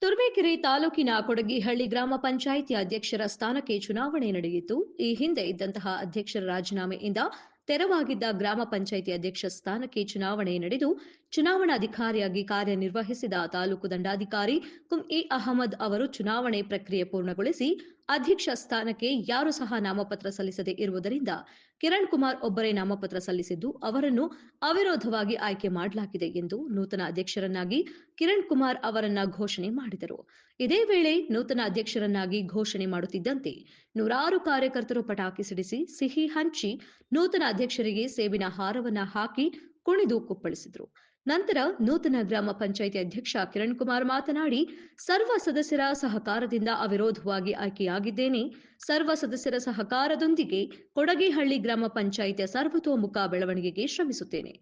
ತುರುವೇಕೆರೆ ತಾಲೂಕಿನ ಕೊಡಗಿಹಳ್ಳಿ ಗ್ರಾಮ ಪಂಚಾಯಿತಿ ಅಧ್ಯಕ್ಷರ ಸ್ಥಾನಕ್ಕೆ ಚುನಾವಣೆ ನಡೆಯಿತು. ಈ ಹಿಂದೆ ಇದ್ದಂತಹ ಅಧ್ಯಕ್ಷರ ರಾಜೀನಾಮೆಯಿಂದ ತೆರವಾಗಿದ್ದ ಗ್ರಾಮ ಪಂಚಾಯಿತಿ ಅಧ್ಯಕ್ಷ ಸ್ಥಾನಕ್ಕೆ ಚುನಾವಣೆ ನಡೆದು ಚುನಾವಣಾಧಿಕಾರಿಯಾಗಿ ಕಾರ್ಯನಿರ್ವಹಿಸಿದ ತಾಲೂಕು ದಂಡಾಧಿಕಾರಿ ಕುಂ.ಎ. ಅಹಮದ್ ಅವರು ಚುನಾವಣೆ ಪ್ರಕ್ರಿಯೆ ಪೂರ್ಣಗೊಳಿಸಿ ಅಧ್ಯಕ್ಷ ಸ್ಥಾನಕ್ಕೆ ಯಾರೂ ಸಹ ನಾಮಪತ್ರ ಸಲ್ಲಿಸದೇ ಇರುವುದರಿಂದ ಕಿರಣ್ ಕುಮಾರ್ ಒಬ್ಬರೇ ನಾಮಪತ್ರ ಸಲ್ಲಿಸಿದ್ದು ಅವರನ್ನು ಅವಿರೋಧವಾಗಿ ಆಯ್ಕೆ ಮಾಡಲಾಗಿದೆ ಎಂದು ನೂತನ ಅಧ್ಯಕ್ಷರನ್ನಾಗಿ ಕಿರಣ್ ಕುಮಾರ್ ಅವರನ್ನ ಘೋಷಣೆ ಮಾಡಿದರು. ಇದೇ ವೇಳೆ ನೂತನ ಅಧ್ಯಕ್ಷರನ್ನಾಗಿ ಘೋಷಣೆ ಮಾಡುತ್ತಿದ್ದಂತೆ ನೂರಾರು ಕಾರ್ಯಕರ್ತರು ಪಟಾಕಿ ಸಿಡಿಸಿ ಸಿಹಿ ಹಂಚಿ ನೂತನ ಅಧ್ಯಕ್ಷರಿಗೆ ಸೇಬಿನ ಹಾರವನ್ನ ಹಾಕಿ ಕುಣಿದು ಕುಪ್ಪಳಿಸಿದರು. ನಂತರ ನೂತನ ಗ್ರಾಮ ಪಂಚಾಯಿತಿ ಅಧ್ಯಕ್ಷ ಕಿರಣ್ ಕುಮಾರ್ ಮಾತನಾಡಿ, ಸರ್ವ ಸದಸ್ಯರ ಸಹಕಾರದಿಂದ ಅವಿರೋಧವಾಗಿ ಆಯ್ಕೆಯಾಗಿದ್ದೇನೆ. ಸರ್ವ ಸದಸ್ಯರ ಸಹಕಾರದೊಂದಿಗೆ ಕೊಡಗಿಹಳ್ಳಿ ಗ್ರಾಮ ಪಂಚಾಯಿತಿಯ ಸರ್ವತೋಮುಖ ಬೆಳವಣಿಗೆಗೆ ಶ್ರಮಿಸುತ್ತೇನೆ.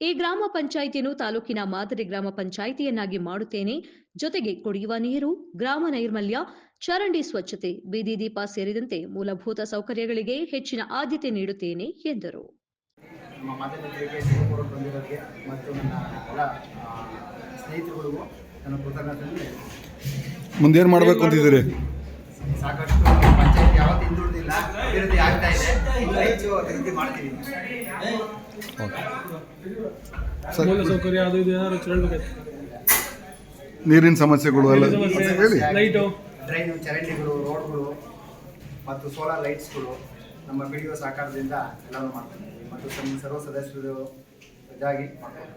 ಈ ಗ್ರಾಮ ಪಂಚಾಯಿತಿಯನ್ನು ತಾಲೂಕಿನ ಮಾದರಿ ಗ್ರಾಮ ಪಂಚಾಯಿತಿಯನ್ನಾಗಿ ಮಾಡುತ್ತೇನೆ. ಜೊತೆಗೆ ಕುಡಿಯುವ ನೀರು, ಗ್ರಾಮ ನೈರ್ಮಲ್ಯ, ಚರಂಡಿ ಸ್ವಚ್ಛತೆ, ಬೀದಿ ದೀಪ ಸೇರಿದಂತೆ ಮೂಲಭೂತ ಸೌಕರ್ಯಗಳಿಗೆ ಹೆಚ್ಚಿನ ಆದ್ಯತೆ ನೀಡುತ್ತೇನೆ ಎಂದರು. ನಮ್ಮ ಮಾಧ್ಯಮಗಳಿಗೆ ಸಿಂಗಾಪುರ ಬಂದಿರೋರಿಗೆ ಮತ್ತು ನನ್ನ ಎಲ್ಲ ಸ್ನೇಹಿತರುಗಳಿಗೂ ನನ್ನ ಕೃತಜ್ಞತೆ. ಮುಂದೇನು ಮಾಡಬೇಕು ಅಂತಿದ್ದೀರಿ? ಸಾಕಷ್ಟು ಪಂಚಾಯತ್ ಯಾವತ್ತೂ ಹಿಂದುಳಿದಿಲ್ಲ, ಅಭಿವೃದ್ಧಿ ಆಗ್ತಾ ಇದೆ, ಹೆಚ್ಚು ಅಭಿವೃದ್ಧಿ ಮಾಡ್ತೀವಿ. ಮೂಲಸೌಕರ್ಯ ಅದು ಇದು ಏನಾದ್ರು ಕೇಳಬೇಕಾಯ್ತು. ನೀರಿನ ಸಮಸ್ಯೆಗಳು ಎಲ್ಲ ಹೇಳಿ. ಡ್ರೈನು, ಚರಂಡಿಗಳು, ರೋಡ್ಗಳು ಮತ್ತು ಸೋಲಾರ್ ಲೈಟ್ಸ್ಗಳು ನಮ್ಮ PDO ಸಹಕಾರದಿಂದ ಎಲ್ಲರೂ ಮಾಡ್ತೀವಿ ಮತ್ತು ಸರ್ವ ಸದಸ್ಯರು ಇದಾಗಿ ಮಾಡ್ತೀವಿ.